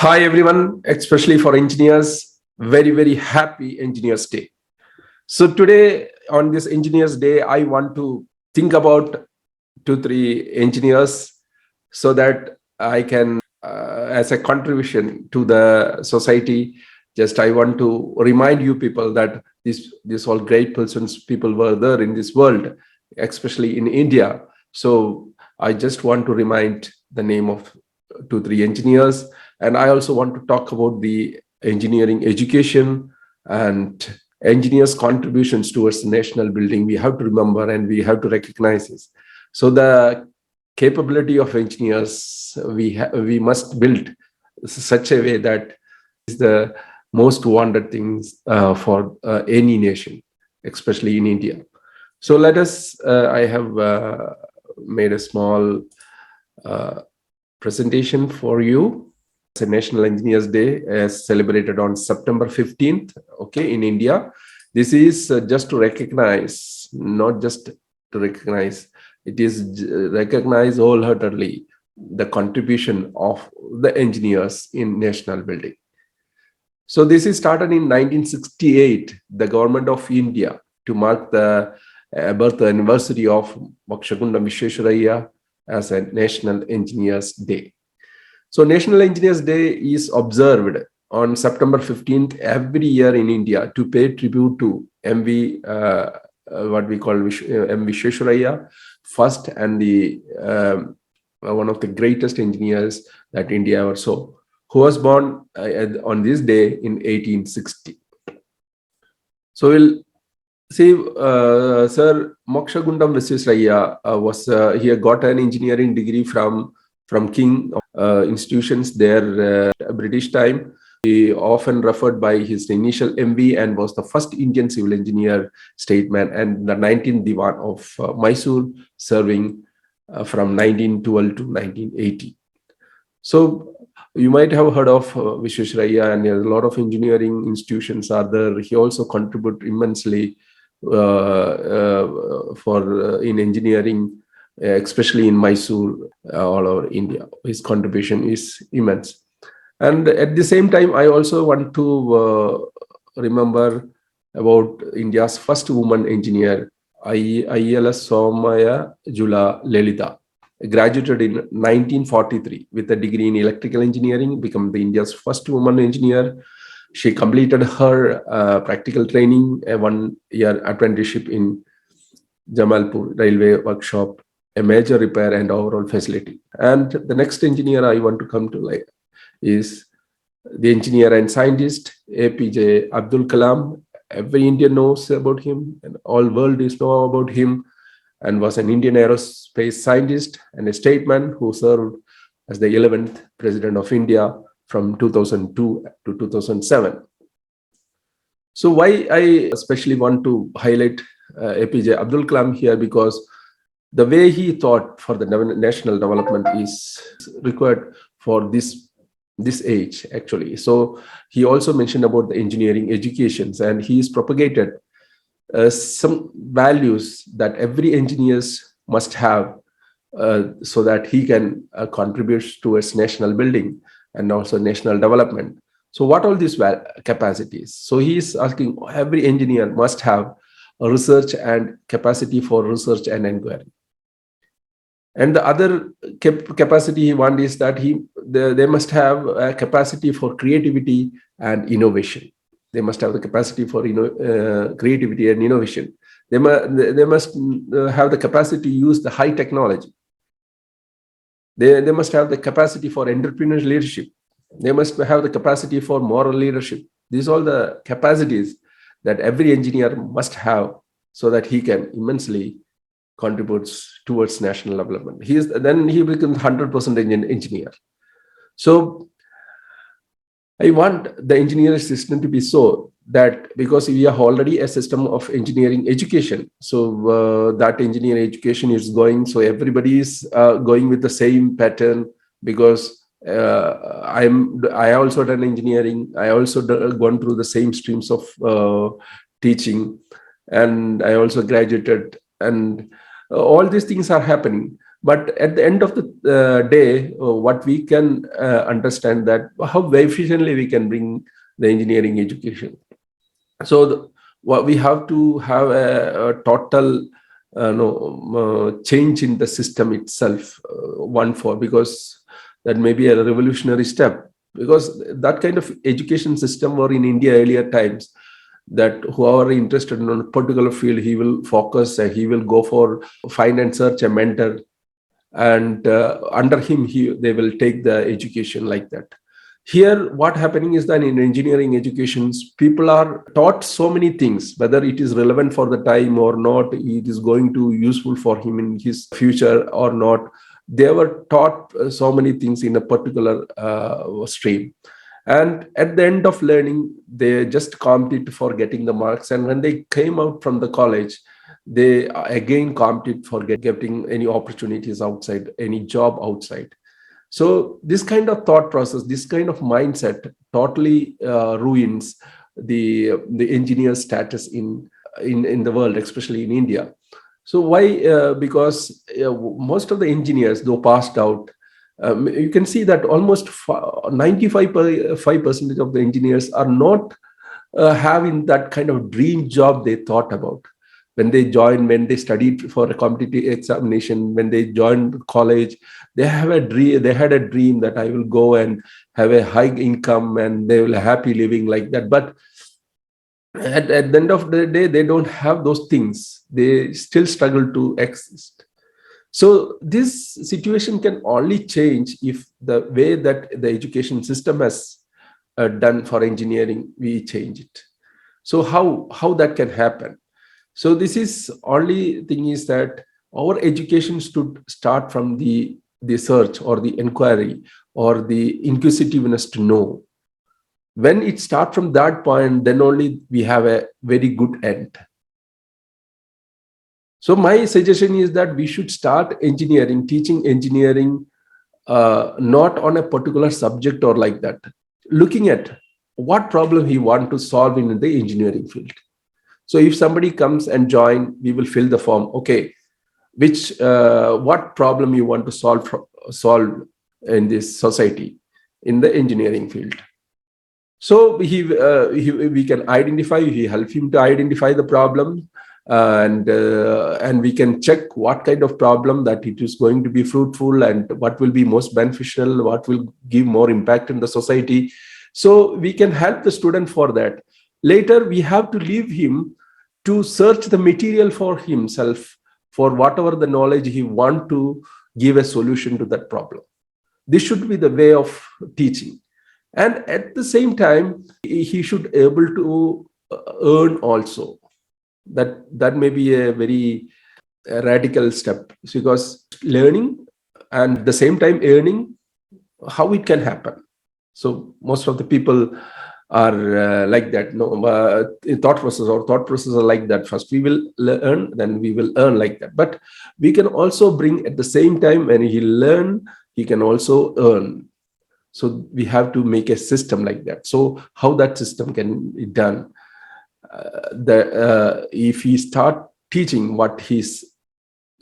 Hi everyone, especially for engineers, very happy Engineers Day. So today on this Engineers Day, I want to think about two, three engineers so that I can, as a contribution to the society, just I want to remind you people that this all great persons, people were there in this world, especially in India. So I just want to remind the name of two, three engineers. And I also want to talk about the engineering education and engineers' contributions towards national building. We have to remember and we have to recognize this. So the capability of engineers we must build such a way that is the most wanted things for any nation, especially in India. So let us. I have made a small presentation for you. It's a National Engineers Day celebrated on September 15th, okay, in India. This is just to recognize, not just to recognize, it is recognize wholeheartedly the contribution of the engineers in national building. So this is started in 1968, the government of India, to mark the birth anniversary of Mokshagundam Vishwesvaraya as a National Engineers Day. So National Engineers Day is observed on September 15th every year in India to pay tribute to MV, what we call M. Vishwesvaraya, first and the one of the greatest engineers that India ever saw, who was born on this day in 1860. So we'll see, Sir Mokshagundam Vishwesvaraya was he got an engineering degree from King institutions there, British time. He often referred by his initial MV and was the first Indian civil engineer, statesman, and the 19th Diwan of Mysore, serving from 1912 to 1980. So you might have heard of Vishwesvaraya, and a lot of engineering institutions are there. He also contributed immensely in engineering, especially in Mysore, all over India. His contribution is immense. And at the same time, I also want to remember about India's first woman engineer, ILS Somaya Jula Lelita, graduated in 1943 with a degree in electrical engineering, became the India's first woman engineer. She completed her practical training, a 1-year apprenticeship in Jamalpur Railway Workshop, a major repair and overall facility. And the next engineer I want to come to is the engineer and scientist APJ Abdul Kalam. Every Indian knows about him, and all world is know about him, and was an Indian aerospace scientist and a statesman who served as the 11th President of India from 2002 to 2007. So why I especially want to highlight APJ Abdul Kalam here, because the way he thought for the national development is required for this age, actually. So he also mentioned about the engineering educations, and he's propagated some values that every engineers must have so that he can contribute towards national building and also national development. So what all these capacities? So he is asking every engineer must have a research and capacity for research and inquiry. And the other capacity he wants is that they must have a capacity for creativity and innovation. They must have the capacity for creativity and innovation. They must have the capacity to use the high technology. They must have the capacity for entrepreneurial leadership. They must have the capacity for moral leadership. These are all the capacities that every engineer must have so that he can immensely contributes towards national development. Then he becomes 100% engineer. So I want the engineering system to be so that, because we are already a system of engineering education, so that engineering education is going, so everybody is going with the same pattern, because I also done engineering. I also gone through the same streams of teaching, and I also graduated, and all these things are happening. But at the end of the day, what we can understand that how efficiently we can bring the engineering education. So what we have to have a total no, change in the system itself, one for, because that may be a revolutionary step, because that kind of education system were in India earlier times, that whoever interested in a particular field, he will focus, he will go for find and search a mentor, and under him they will take the education like that. Here what happening is that in engineering educations, people are taught so many things, whether it is relevant for the time or not, it is going to useful for him in his future or not. They were taught so many things in a particular stream, and at the end of learning they just compete for getting the marks, and when they came out from the college, they again compete for getting any opportunities outside, any job outside. So this kind of thought process, this kind of mindset totally ruins the engineer status in the world, especially in India. So why? Because most of the engineers, though passed out, you can see that almost 95% of the engineers are not having that kind of dream job they thought about when they joined, when they studied for a competitive examination, when they joined college. They have a dream. They had a dream that I will go and have a high income and they will happy living like that. But at the end of the day, they don't have those things. They still struggle to exist. So this situation can only change if the way that the education system has done for engineering, we change it. So how that can happen? So this is only thing is that our education should start from the search or the inquiry or the inquisitiveness to know. When it starts from that point, then only we have a very good end. So my suggestion is that we should start engineering, teaching engineering, not on a particular subject or like that, looking at what problem he want to solve in the engineering field. So if somebody comes and join, we will fill the form. Okay, which what problem you want to solve in this society in the engineering field. So we can identify. We help him to identify the problem, and we can check what kind of problem that it is going to be fruitful and what will be most beneficial, what will give more impact in the society. So we can help the student for that. Later, we have to leave him to search the material for himself for whatever the knowledge he want to give a solution to that problem. This should be the way of teaching. And at the same time, he should able to earn also. That may be a very radical step, because learning and at the same time earning, how it can happen. So most of the people are like that. No, thought process are like that. First we will learn, then we will earn, like that. But we can also bring at the same time, when he learn, he can also earn. So we have to make a system like that. So how that system can be done? If he start teaching what he's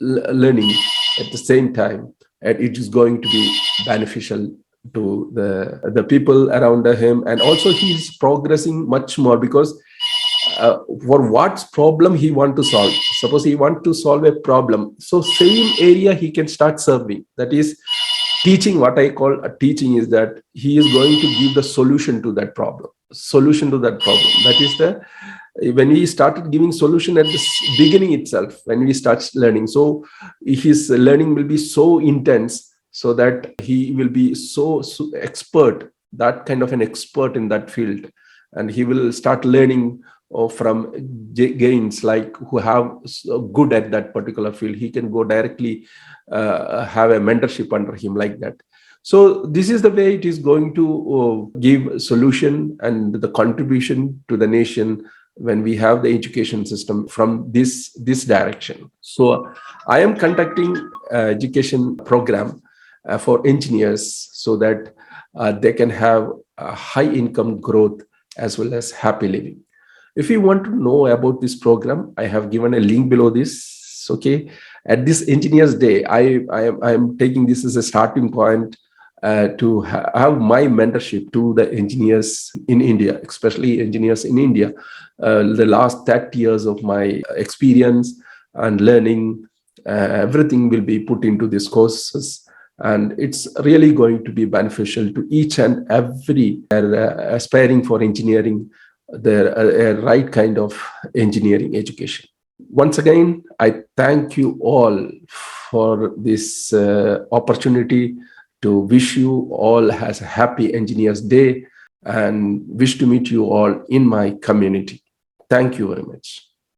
learning at the same time, and it is going to be beneficial to the people around him, and also he's progressing much more, because for what problem he want to solve. Suppose he want to solve a problem, so same area he can start serving. That is teaching. What I call a teaching is that he is going to give the solution to that problem. That is when we started giving solution at the beginning itself, when we start learning, so his learning will be so intense, so that he will be so expert, that kind of an expert in that field, and he will start learning from gains, like who have good at that particular field. He can go directly have a mentorship under him, like that. So this is the way it is going to give solution and the contribution to the nation, when we have the education system from this direction. So I am conducting education program for engineers, so that they can have a high income growth as well as happy living. If you want to know about this program, I have given a link below this. Okay, At this Engineers Day, I am taking this as a starting point to have my mentorship to the engineers in India, especially engineers in India. The last 30 years of my experience and learning, everything will be put into these courses. And it's really going to be beneficial to each and every aspiring for engineering, the right kind of engineering education. Once again, I thank you all for this opportunity to wish you all has a happy Engineers Day and wish to meet you all in my community. Thank you very much.